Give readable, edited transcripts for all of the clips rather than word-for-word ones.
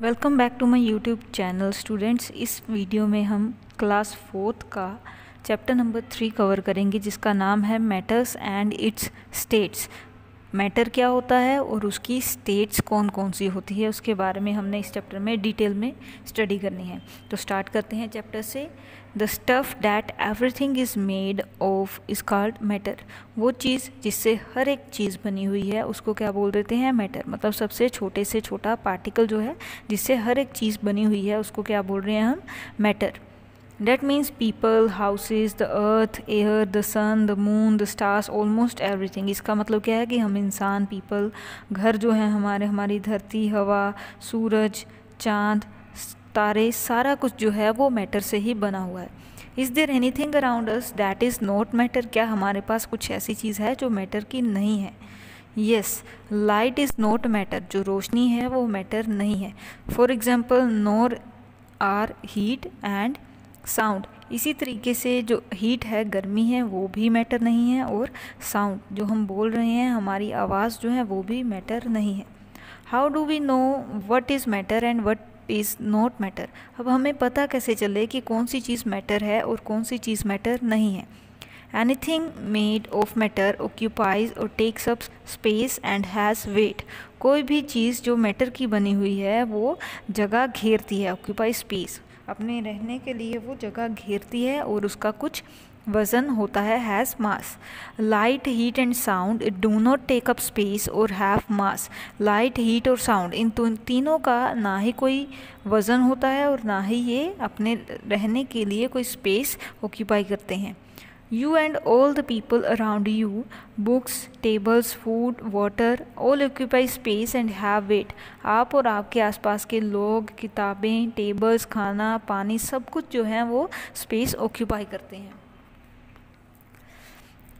Welcome back to my YouTube channel students. इस video में हम क्लास 4th का चैप्टर नंबर 3 कवर करेंगे जिसका नाम है matters and it's states. Matter क्या होता है और उसकी स्टेट्स कौन कौन सी होती है उसके बारे में हमने इस चैप्टर में डिटेल में स्टडी करनी है। तो स्टार्ट करते हैं चैप्टर से। The stuff that everything is made of is called matter. वो चीज़ जिससे हर एक चीज़ बनी हुई है उसको क्या बोल देते हैं? मैटर। मतलब सबसे छोटे से छोटा पार्टिकल जो है जिससे हर एक चीज़ बनी हुई है उसको क्या बोल रहे हैं हम? Matter. That means people, houses, the earth, air, the sun, the moon, the stars, almost everything। इसका मतलब क्या है कि हम इंसान, पीपल, घर जो है हमारी धरती, हवा, सूरज, चाँद, तारे, सारा कुछ जो है वो मैटर से ही बना हुआ है। Is there anything around us that is not matter? क्या हमारे पास कुछ ऐसी चीज़ है जो मैटर की नहीं है? Yes, light is not matter। जो रोशनी है वो मैटर नहीं है। For example, nor are heat and sound. इसी तरीके से जो हीट है, गर्मी है, वो भी मैटर नहीं है, और साउंड जो हम बोल रहे हैं, हमारी आवाज़ जो है वो भी मैटर नहीं है। How do we know what is matter and what is not matter? अब हमें पता कैसे चले कि कौन सी चीज़ मैटर है और कौन सी चीज़ मैटर नहीं है? Anything made of matter occupies और takes up space and has weight. कोई भी चीज़ जो मैटर की बनी हुई है वो जगह घेरती है, ऑक्यूपाई स्पेस, अपने रहने के लिए वो जगह घेरती है और उसका कुछ वज़न होता है, has mass. Light, heat and sound do not take up space or have mass. Light, heat और साउंड इन तीनों का ना ही कोई वज़न होता है और ना ही ये अपने रहने के लिए कोई स्पेस ऑक्यूपाई करते हैं। You and all the people around you, books, tables, food, water, all occupy space and have weight। आप और आपके आसपास के लोग, किताबें, टेबल्स, खाना, पानी, सब कुछ जो है वो स्पेस ऑक्यूपाई करते हैं।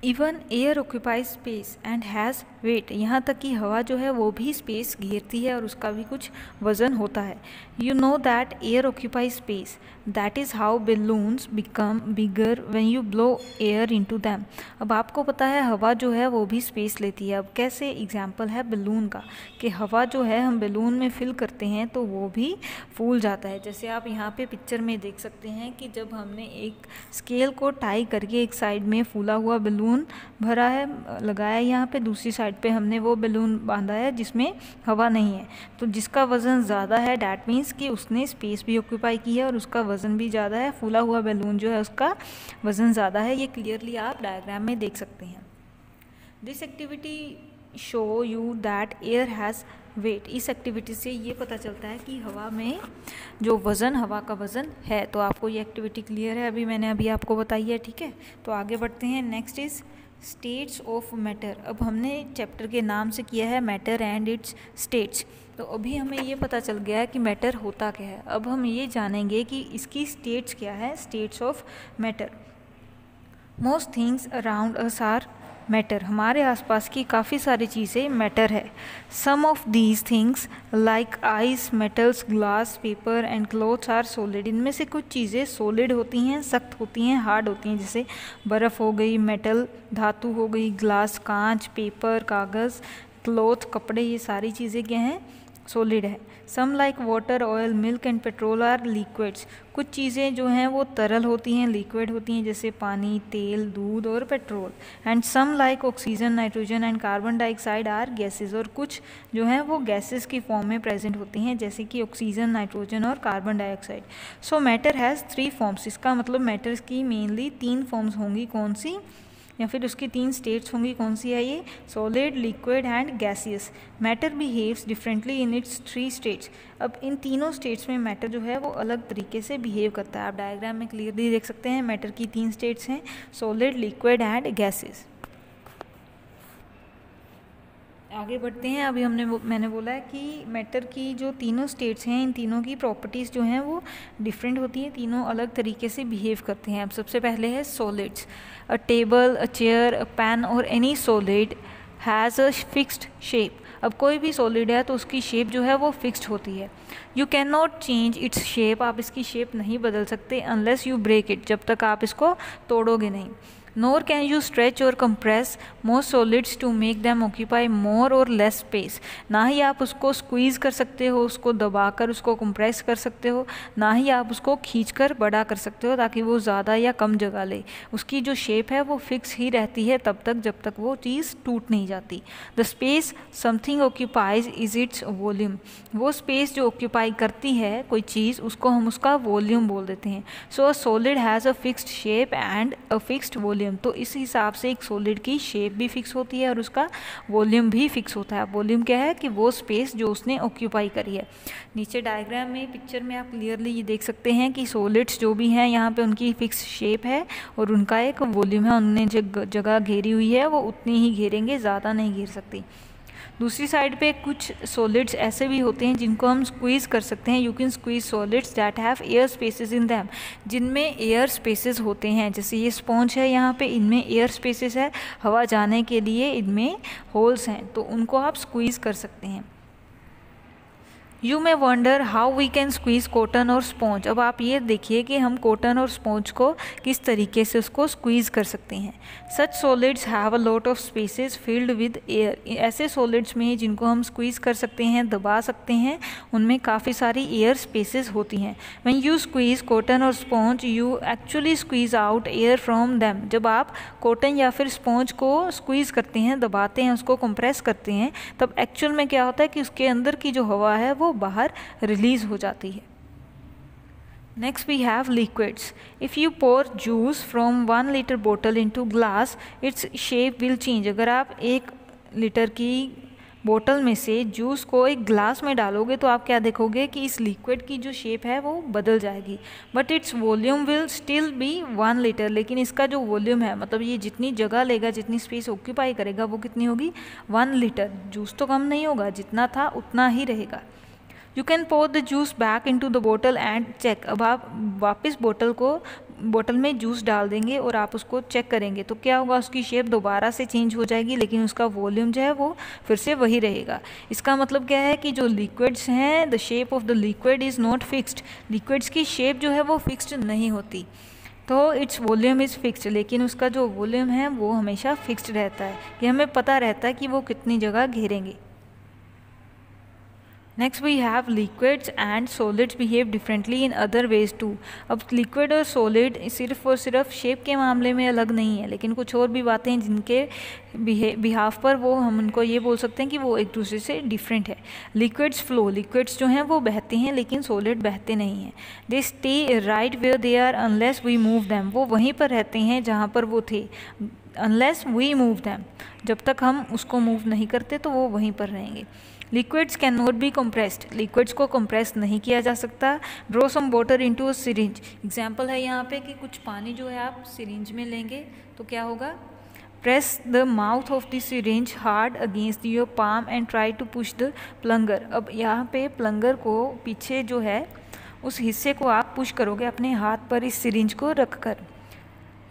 Even air occupy space and has wait. यहाँ तक कि हवा जो है वो भी स्पेस घेरती है और उसका भी कुछ वज़न होता है। You know that air occupy space, that is how balloons become bigger when you blow air into them. अब आपको पता है हवा जो है वो भी स्पेस लेती है। अब कैसे? एग्जाम्पल है बलून का, कि हवा जो है हम बलून में फिल करते हैं तो वो भी फूल जाता है। जैसे आप यहाँ पे पिक्चर में देख सकते हैं कि जब हमने एक स्केल को टाई करके एक साइड में फूला हुआ बलून भरा है, लगाया, यहाँ पे दूसरी साइड पे हमने वो बलून बांधा है जिसमें हवा नहीं है, तो जिसका वज़न ज़्यादा है डैट मीन्स कि उसने स्पेस भी ऑक्यूपाई की है और उसका वज़न भी ज़्यादा है। फूला हुआ बलून जो है उसका वज़न ज़्यादा है। ये क्लियरली आप डायग्राम में देख सकते हैं। This activity show you that air has wait. इस एक्टिविटी से ये पता चलता है कि हवा में जो वज़न, हवा का वज़न है। तो आपको ये एक्टिविटी क्लियर है? मैंने अभी आपको बताई है, ठीक है। तो आगे बढ़ते हैं। Next is states of matter. अब हमने चैप्टर के नाम से किया है मैटर एंड इट्स स्टेट्स। तो अभी हमें ये पता चल गया है कि मैटर होता क्या है। अब हम ये जानेंगे कि इसकी स्टेट्स क्या है, states of matter. Most things around us are matter. हमारे आसपास की काफ़ी सारी चीज़ें मैटर है। Some of these things like ice, metals, glass, paper and clothes are solid. इनमें से कुछ चीज़ें सॉलिड होती हैं, सख्त होती हैं, हार्ड होती हैं। जैसे बर्फ़ हो गई, मेटल धातु हो गई, ग्लास कांच, पेपर कागज़, क्लॉथ कपड़े, ये सारी चीज़ें क्या हैं? सॉलिड है। Some like water, oil, milk and petrol are liquids. कुछ चीज़ें जो हैं वो तरल होती हैं, लिक्विड होती हैं, जैसे पानी, तेल, दूध और petrol. And some like oxygen, nitrogen and carbon dioxide are gases. और कुछ जो हैं वो गैसेस की फॉर्म में प्रेजेंट होती हैं, जैसे कि ऑक्सीजन, नाइट्रोजन और carbon dioxide. So matter has 3 forms. इसका मतलब मैटर की मेनली 3 फॉर्म्स होंगी। कौन सी? या फिर उसकी 3 स्टेट्स होंगी। कौन सी है ये? Solid, liquid and gaseous. Matter behaves differently in its 3 states. अब इन तीनों स्टेट्स में मैटर जो है वो अलग तरीके से बिहेव करता है। आप डायग्राम में क्लियरली देख सकते हैं। मैटर की 3 स्टेट्स हैं, सॉलिड, लिक्विड एंड गैसेस। आगे बढ़ते हैं। अभी मैंने बोला है कि मैटर की जो तीनों स्टेट्स हैं, इन तीनों की प्रॉपर्टीज़ जो हैं वो डिफरेंट होती हैं, तीनों अलग तरीके से बिहेव करते हैं। अब सबसे पहले है solids. A table, a chair, a pen और any solid has a fixed shape. अब कोई भी सॉलिड है तो उसकी शेप जो है वो फिक्स्ड होती है। You can not change its shape. आप इसकी शेप नहीं बदल सकते अनलेस यू ब्रेक इट, जब तक आप इसको तोड़ोगे नहीं। नोर कैन यू स्ट्रेच और compress more solids to make them occupy more और लेस स्पेस। ना ही आप उसको स्क्वीज़ कर सकते हो, उसको दबाकर उसको कंप्रेस कर सकते हो, ना ही आप उसको खींचकर बड़ा कर सकते हो ताकि वो ज़्यादा या कम जगह ले। उसकी जो शेप है वो फिक्स ही रहती है तब तक जब तक वो चीज़ टूट नहीं जाती। The space something occupies is its volume. वो स्पेस जो ऑक्यूपाई करती है कोई चीज़ उसको हम उसका वॉल्यूम बोल देते हैं। So a solid has a fixed shape and a fixed volume. तो इस हिसाब से एक सॉलिड की शेप भी फिक्स होती है और उसका वॉल्यूम भी फिक्स होता है। वॉल्यूम क्या है कि वो स्पेस जो उसने ऑक्यूपाई करी है। नीचे डायग्राम में पिक्चर में आप क्लियरली ये देख सकते हैं कि सॉलिड्स जो भी हैं यहाँ पे उनकी फिक्स शेप है और उनका एक वॉल्यूम है। उन्होंने जो जगह घेरी हुई है वो उतनी ही घेरेंगे, ज़्यादा नहीं घेर सकती। दूसरी साइड पे कुछ सॉलिड्स ऐसे भी होते हैं जिनको हम स्क्वीज़ कर सकते हैं। You can squeeze solids that have air spaces in them, जिनमें एयर स्पेसेस होते हैं। जैसे ये स्पॉन्ज है, यहाँ पे इनमें एयर स्पेसेस है, हवा जाने के लिए इनमें होल्स हैं, तो उनको आप स्क्वीज़ कर सकते हैं। You may wonder how we can squeeze cotton or sponge. अब आप ये देखिए कि हम कॉटन और स्पॉन्ज को किस तरीके से उसको स्क्वीज़ कर सकते हैं। Such solids have a lot of spaces filled with air. ऐसे सॉलिड्स में जिनको हम स्क्वीज़ कर सकते हैं, दबा सकते हैं, उनमें काफ़ी सारी एयर स्पेसेस होती हैं। When you squeeze cotton or sponge you actually squeeze out air from them. जब आप कॉटन या फिर स्पॉन्ज को स्क्वीज़ करते हैं, दबाते हैं, उसको कंप्रेस करते हैं, तब एक्चुअल में क्या होता है कि उसके अंदर की जो हवा है वो बाहर रिलीज हो जाती है। Next we have liquids. If you pour juice from 1 litre बोतल into glass its shape will change. अगर आप 1 लीटर की बोतल में से जूस को एक ग्लास में डालोगे तो आप क्या देखोगे कि इस लिक्विड की जो शेप है वो बदल जाएगी, but its volume will still be 1 litre. लेकिन इसका जो वॉल्यूम है, मतलब ये जितनी जगह लेगा, जितनी स्पेस ऑक्यूपाई करेगा, वो कितनी होगी? 1 लीटर। जूस तो कम नहीं होगा, जितना था उतना ही रहेगा। You can pour the juice back in to the bottle and check. अब आप वापस बोतल में जूस डाल देंगे और आप उसको चेक करेंगे तो क्या होगा? उसकी शेप दोबारा से चेंज हो जाएगी, लेकिन उसका वॉल्यूम जो है वो फिर से वही रहेगा। इसका मतलब क्या है कि जो लिक्विड्स हैं, the shape of the liquid is not fixed. Liquids की शेप जो है वो फिक्स्ड नहीं होती, तो इट्स वॉल्यूम इज़ फिक्स्ड, लेकिन उसका जो वॉल्यूम है वो हमेशा फिक्स्ड रहता है, कि हमें पता रहता है कि वो कितनी जगह घेरेंगे। Next we have liquids and solids behave differently in other ways too. अब लिक्विड और सॉलिड सिर्फ और सिर्फ शेप के मामले में अलग नहीं है, लेकिन कुछ और भी बातें हैं जिनके बिहाफ पर वो हम उनको ये बोल सकते हैं कि वो एक दूसरे से डिफरेंट है। लिक्विड्स फ्लो, लिक्विड्स जो हैं वो बहते हैं, लेकिन सॉलिड बहते नहीं हैं। They stay right where they are unless we move them. वो वहीं पर रहते हैं जहाँ पर वो थे, अनलेस वी मूव दैम। जब तक हम उसको मूव नहीं करते तो वो वहीं पर रहेंगे। Liquids can not be compressed. Liquids को कंप्रेस नहीं किया जा सकता। Draw some water into a syringe. Example है यहाँ पे कि कुछ पानी जो है आप सिरिंज में लेंगे तो क्या होगा? Press the mouth of the syringe hard against your palm and try to push the plunger. अब यहाँ पे प्लंगर को पीछे जो है उस हिस्से को आप पुश करोगे अपने हाथ पर इस सिरिंज को रख कर।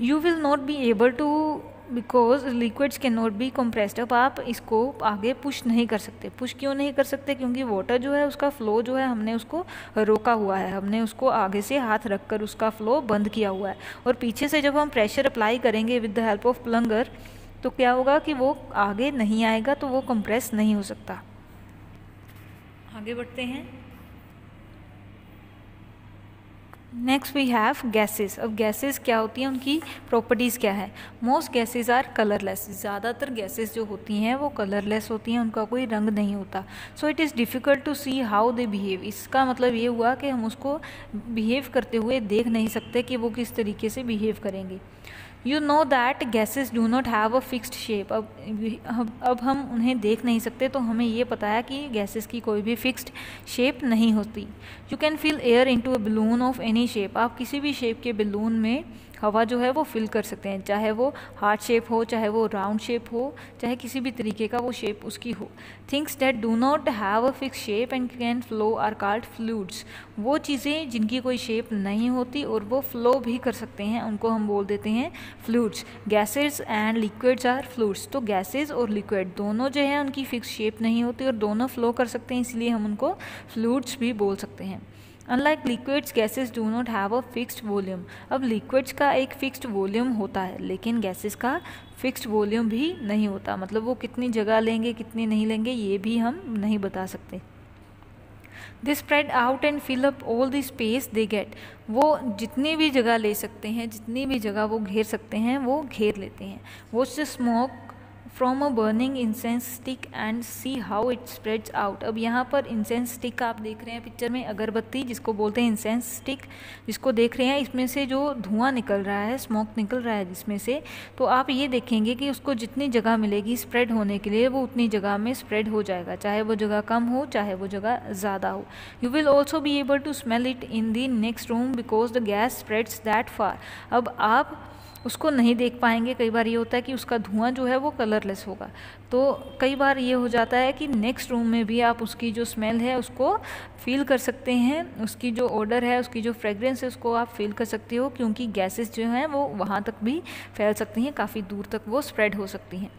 You will not be able to because liquids can not be compressed. अब आप इसको आगे पुश नहीं कर सकते। पुश क्यों नहीं कर सकते? क्योंकि वाटर जो है उसका फ्लो जो है हमने उसको रोका हुआ है, हमने उसको आगे से हाथ रखकर उसका फ्लो बंद किया हुआ है। और पीछे से जब हम प्रेशर अप्लाई करेंगे विद द हेल्प ऑफ प्लंगर तो क्या होगा कि वो आगे नहीं आएगा, तो वो कंप्रेस नहीं हो सकता। आगे बढ़ते हैं। Next we have gases. अब गैसेस क्या होती हैं, उनकी प्रॉपर्टीज़ क्या है? Most gases are colourless. ज़्यादातर गैसेस जो होती हैं वो कलरलेस होती हैं, उनका कोई रंग नहीं होता। So it is difficult to see how they behave. इसका मतलब ये हुआ कि हम उसको बिहेव करते हुए देख नहीं सकते कि वो किस तरीके से बिहेव करेंगे। You know that gases do not have a fixed shape. अब हम उन्हें देख नहीं सकते, तो हमें ये पता है कि गैसेस की कोई भी फिक्स्ड शेप नहीं होती। You can fill air into a balloon of any shape. आप किसी भी शेप के बलून में हवा जो है वो फिल कर सकते हैं, चाहे वो हार्ट शेप हो, चाहे वो राउंड शेप हो, चाहे किसी भी तरीके का वो शेप उसकी हो। Things that do not have a fix shape and can flow are called fluids. वो चीज़ें जिनकी कोई शेप नहीं होती और वो फ्लो भी कर सकते हैं, उनको हम बोल देते हैं fluids. Gases and liquids are fluids. तो गैसेस और लिक्विड दोनों जो है उनकी फिक्स शेप नहीं होती और दोनों फ्लो कर सकते हैं, इसलिए हम उनको फ्लूइड्स भी बोल सकते हैं। Unlike liquids gases do not have a fixed volume. अब लिक्विड्स का एक फिक्स्ड वॉल्यूम होता है, लेकिन गैसेस का फिक्स्ड वॉल्यूम भी नहीं होता, मतलब वो कितनी जगह लेंगे कितनी नहीं लेंगे ये भी हम नहीं बता सकते। They spread out and fill up all the space they get. वो जितनी भी जगह ले सकते हैं, जितनी भी जगह वो घेर सकते हैं वो घेर लेते हैं। Watch the smoke from a burning incense stick and see how it spreads out. अब यहाँ पर इंसेंस स्टिक आप देख रहे हैं पिक्चर में, अगरबत्ती जिसको बोलते हैं इंसेंस स्टिक, जिसको देख रहे हैं, इसमें से जो धुआं निकल रहा है, स्मोक निकल रहा है जिसमें से, तो आप ये देखेंगे कि उसको जितनी जगह मिलेगी स्प्रेड होने के लिए वो उतनी जगह में स्प्रेड हो जाएगा, चाहे वो जगह कम हो चाहे वो जगह ज़्यादा हो। You will also be able to smell it in the next room because the gas spreads that far. अब आप उसको नहीं देख पाएंगे, कई बार ये होता है कि उसका धुआं जो है वो कलरलेस होगा, तो कई बार ये हो जाता है कि नेक्स्ट रूम में भी आप उसकी जो स्मेल है उसको फील कर सकते हैं, उसकी जो ऑडर है, उसकी जो फ्रेग्रेंस है उसको आप फील कर सकते हो, क्योंकि गैसेस जो हैं वो वहाँ तक भी फैल सकती हैं, काफ़ी दूर तक वो स्प्रेड हो सकती हैं।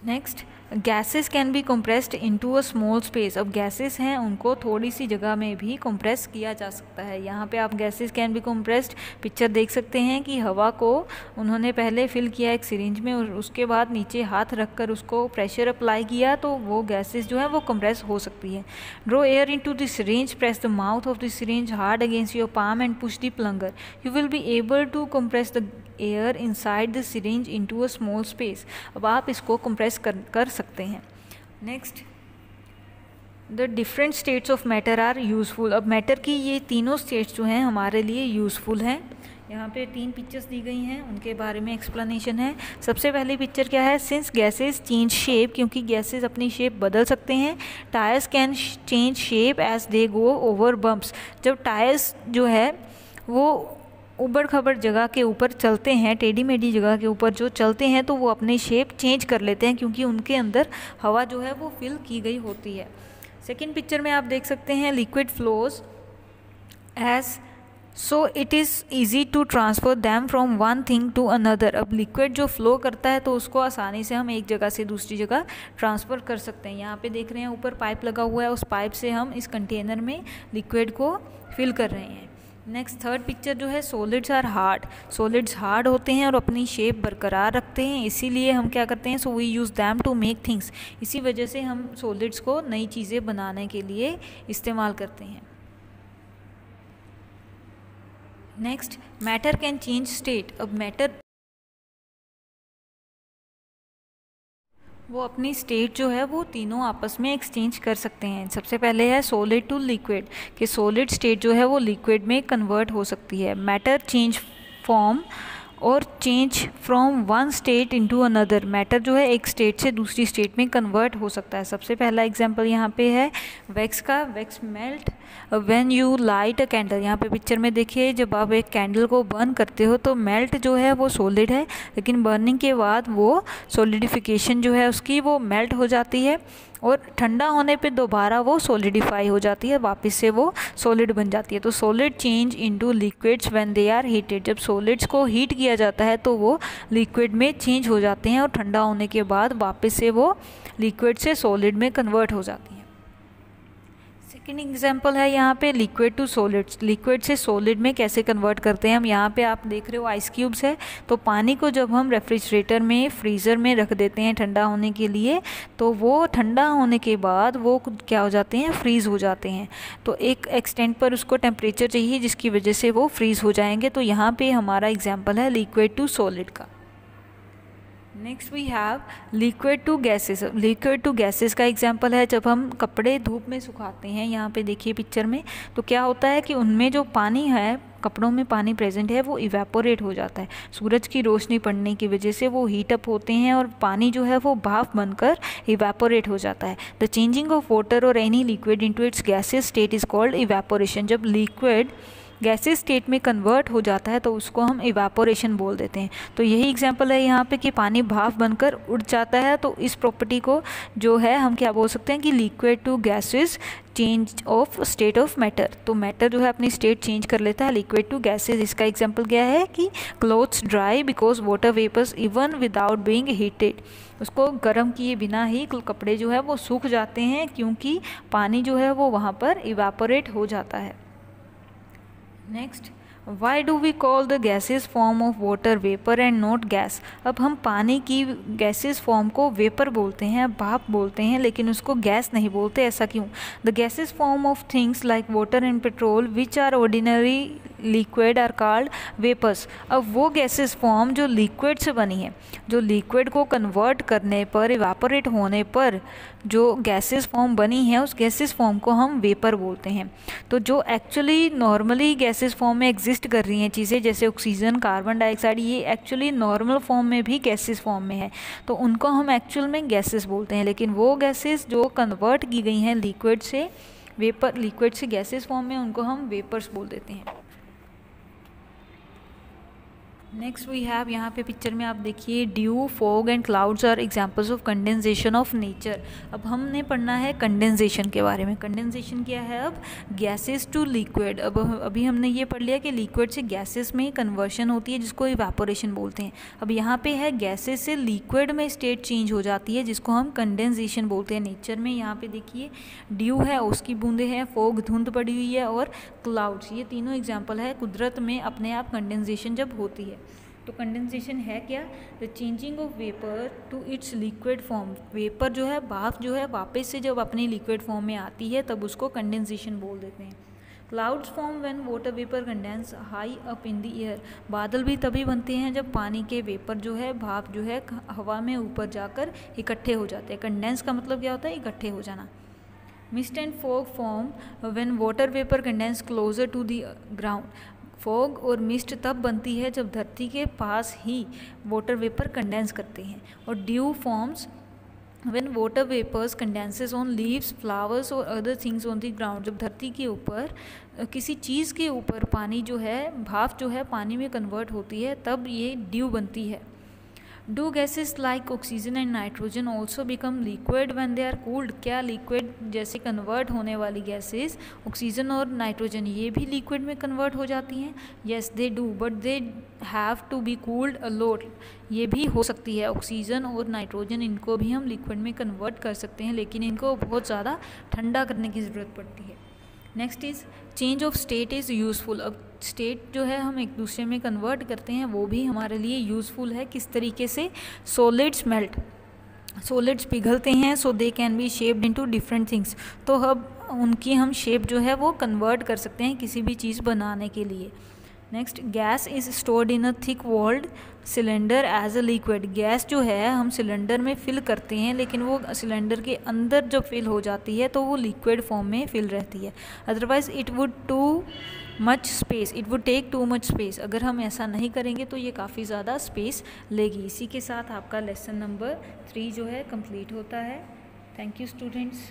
Next, gases can be compressed into a small space. अब गैसेस हैं उनको थोड़ी सी जगह में भी कंप्रेस किया जा सकता है। यहाँ पे आप gases can be compressed picture देख सकते हैं कि हवा को उन्होंने पहले फिल किया एक सिरिंज में और उसके बाद नीचे हाथ रखकर उसको प्रेशर अप्लाई किया, तो वो गैसेस जो है वो कंप्रेस हो सकती है। Draw air into the syringe, press the mouth of the syringe hard against your palm and push the plunger. You will be able to compress the air inside the syringe into a small space. अब आप इसको compress कर सकते हैं। Next, the different states of matter are useful. अब matter की ये तीनों स्टेट्स जो हैं हमारे लिए यूज़फुल हैं। यहाँ पे 3 पिक्चर्स दी गई हैं, उनके बारे में एक्सप्लेनेशन है। सबसे पहली पिक्चर क्या है, सिंस गैसेस चेंज शेप, क्योंकि गैसेस अपनी शेप बदल सकते हैं। Tyres can change shape as they go over bumps. जब टायर्स जो है वो उबड़ खबड़ जगह के ऊपर चलते हैं, टेढ़ी मेढ़ी जगह के ऊपर जो चलते हैं, तो वो अपनी शेप चेंज कर लेते हैं, क्योंकि उनके अंदर हवा जो है वो फिल की गई होती है। सेकेंड पिक्चर में आप देख सकते हैं liquid flows as so it is easy to transfer them from one thing to another. अब लिक्विड जो फ्लो करता है तो उसको आसानी से हम एक जगह से दूसरी जगह ट्रांसफ़र कर सकते हैं। यहाँ पे देख रहे हैं ऊपर पाइप लगा हुआ है, उस पाइप से हम इस कंटेनर में लिक्विड को फिल कर रहे हैं। नेक्स्ट थर्ड पिक्चर जो है, solids are hard. Solids hard होते हैं और अपनी शेप बरकरार रखते हैं, इसीलिए हम क्या करते हैं, so we use them to make things. इसी वजह से हम सॉलिड्स को नई चीज़ें बनाने के लिए इस्तेमाल करते हैं। Next, matter can change state. अब मैटर वो अपनी स्टेट जो है वो तीनों आपस में एक्सचेंज कर सकते हैं। सबसे पहले है सॉलिड टू लिक्विड, कि सॉलिड स्टेट जो है वो लिक्विड में कन्वर्ट हो सकती है। मैटर चेंज फॉर्म और change from one state into another. Matter जो है एक स्टेट से दूसरी स्टेट में कन्वर्ट हो सकता है। सबसे पहला एग्जांपल यहाँ पे है वैक्स का। Wax melt when you light a candle. यहाँ पे पिक्चर में देखिए, जब आप एक कैंडल को बर्न करते हो तो मेल्ट जो है वो सॉलिड है, लेकिन बर्निंग के बाद वो सॉलिडिफिकेशन जो है उसकी वो मेल्ट हो जाती है और ठंडा होने पे दोबारा वो सॉलिडिफाई हो जाती है, वापस से वो सॉलिड बन जाती है। तो solid change into liquids when they are heated. जब सॉलिड्स को हीट किया जाता है तो वो लिक्विड में चेंज हो जाते हैं और ठंडा होने के बाद वापस से वो लिक्विड से सॉलिड में कन्वर्ट हो जाती हैं। सेकेंड एग्जाम्पल है यहाँ पे लिक्विड टू सॉलिड्स। लिक्विड से सॉलिड में कैसे कन्वर्ट करते हैं हम। यहाँ पे आप देख रहे हो आइस क्यूब्स है, तो पानी को जब हम रेफ्रिजरेटर में फ्रीज़र में रख देते हैं ठंडा होने के लिए, तो वो ठंडा होने के बाद वो क्या हो जाते हैं, फ्रीज़ हो जाते हैं। तो एक एक्सटेंट पर उसको टेम्परेचर चाहिए जिसकी वजह से वो फ्रीज़ हो जाएंगे। तो यहाँ पे हमारा एग्जाम्पल है लिक्विड टू सॉलिड का। Next we have liquid to gases. Liquid to gases का एग्जांपल है जब हम कपड़े धूप में सुखाते हैं। यहाँ पे देखिए पिक्चर में, तो क्या होता है कि उनमें जो पानी है, कपड़ों में पानी प्रेजेंट है, वो इवेपोरेट हो जाता है। सूरज की रोशनी पड़ने की वजह से वो हीट अप होते हैं और पानी जो है वो भाप बनकर इवेपोरेट हो जाता है। द चेंजिंग ऑफ वाटर और any liquid into its gases state is called evaporation. जब लिक्विड गैसेस स्टेट में कन्वर्ट हो जाता है तो उसको हम इवापोरेशन बोल देते हैं। तो यही एग्जांपल है यहाँ पे कि पानी भाप बनकर उड़ जाता है, तो इस प्रॉपर्टी को जो है हम क्या बोल सकते हैं कि liquid to gases change of state of matter. तो मैटर जो है अपनी स्टेट चेंज कर लेता है लिक्विड टू गैसेस। इसका एग्जांपल क्या है कि clothes dry because water vapours even without being heated. उसको गर्म किए बिना ही कपड़े जो है वो सूख जाते हैं क्योंकि पानी जो है वो वहाँ पर इवापोरेट हो जाता है। Next, why do we call the gases form of water vapour and not gas. अब हम पानी की गैसेस फॉर्म को वेपर बोलते हैं, भाप बोलते हैं, लेकिन उसको गैस नहीं बोलते, ऐसा क्यों? The gases form of things like water and petrol which are ordinary liquid are called vapours. अब वो गैसेस फॉर्म जो लिक्विड से बनी है, जो लिक्विड को कन्वर्ट करने पर, इवापोरेट होने पर जो गैसेस फॉर्म बनी है, उस गैसेस फॉर्म को हम वेपर बोलते हैं। तो जो एक्चुअली नॉर्मली गैसेस फॉर्म में एग्जिस्ट कर रही हैं चीज़ें जैसे ऑक्सीजन, कार्बन डाइऑक्साइड, ये एक्चुअली नॉर्मल फॉर्म में भी गैसेस फॉर्म में है, तो उनको हम एक्चुअल में गैसेस बोलते हैं। लेकिन वो गैसेस जो कन्वर्ट की गई हैं लिक्विड से वेपर, लिक्विड से गैसेस फॉर्म में, उनको हम वेपर्स बोल देते हैं। नेक्स्ट वी हैव, यहाँ पे पिक्चर में आप देखिए, dew, fog and clouds are examples of condensation of nature. अब हमने पढ़ना है कंडेंसेशन के बारे में। कंडेंसेशन क्या है? अब गैसेस टू लिक्विड। अब अभी हमने ये पढ़ लिया कि लिक्विड से गैसेस में कन्वर्शन होती है जिसको इवेपोरेशन बोलते हैं। अब यहाँ पे है गैसेस से लिक्विड में स्टेट चेंज हो जाती है जिसको हम कंडेंसेशन बोलते हैं नेचर में। यहाँ पे देखिए ड्यू है, उसकी बूंदे हैं, फॉग धुंध पड़ी हुई है, और क्लाउड्स, ये तीनों एग्जाम्पल है कुदरत में अपने आप कंडेंसेशन जब होती है। तो कंडेंसेशन है क्या? The changing of vapour to its liquid form. Vapour जो है, भाप जो है, वापस से जब अपनी लिक्विड फॉर्म में आती है तब उसको कंडेंसेशन बोल देते हैं। Clouds form when water vapour condense high up in the air. बादल भी तभी बनते हैं जब पानी के वेपर जो है, भाप जो है, हवा में ऊपर जाकर इकट्ठे हो जाते हैं। कंडेंस का मतलब क्या होता है? इकट्ठे हो जाना। Mist and fog form when water vapour condense closer to the ground. Fog और मिस्ट तब बनती है जब धरती के पास ही वाटर वेपर कंडेंस करते हैं। और dew forms when water vapours condenses on leaves, flowers और other things on the ground. जब धरती के ऊपर किसी चीज़ के ऊपर पानी जो है, भाप जो है, पानी में कन्वर्ट होती है, तब ये ड्यू बनती है। Do gases like oxygen and nitrogen also become liquid when they are cooled. क्या लिक्विड जैसे कन्वर्ट होने वाली गैसेस ऑक्सीजन और नाइट्रोजन ये भी लिक्विड में कन्वर्ट हो जाती हैं? Yes they do, but they have to be cooled a lot. ये भी हो सकती है, ऑक्सीजन और नाइट्रोजन इनको भी हम लिक्विड में कन्वर्ट कर सकते हैं, लेकिन इनको बहुत ज़्यादा ठंडा करने की ज़रूरत पड़ती है। Next is change of state is useful. अब स्टेट जो है हम एक दूसरे में कन्वर्ट करते हैं, वो भी हमारे लिए यूज़फुल है। किस तरीके से? सॉलिड्स मेल्ट, सॉलिड्स पिघलते हैं, so they can be shaped into different things. तो अब उनकी हम शेप जो है वो कन्वर्ट कर सकते हैं किसी भी चीज़ बनाने के लिए। Next, gas is stored in a thick walled cylinder as a liquid. Gas जो है हम सिलेंडर में फिल करते हैं, लेकिन वो सिलेंडर के अंदर जब फिल हो जाती है तो वो लिक्विड फॉर्म में फिल रहती है। Otherwise it would too much space, it would take too much space. अगर हम ऐसा नहीं करेंगे तो ये काफ़ी ज़्यादा स्पेस लेगी। इसी के साथ आपका लेसन नंबर 3 जो है कंप्लीट होता है। Thank you students.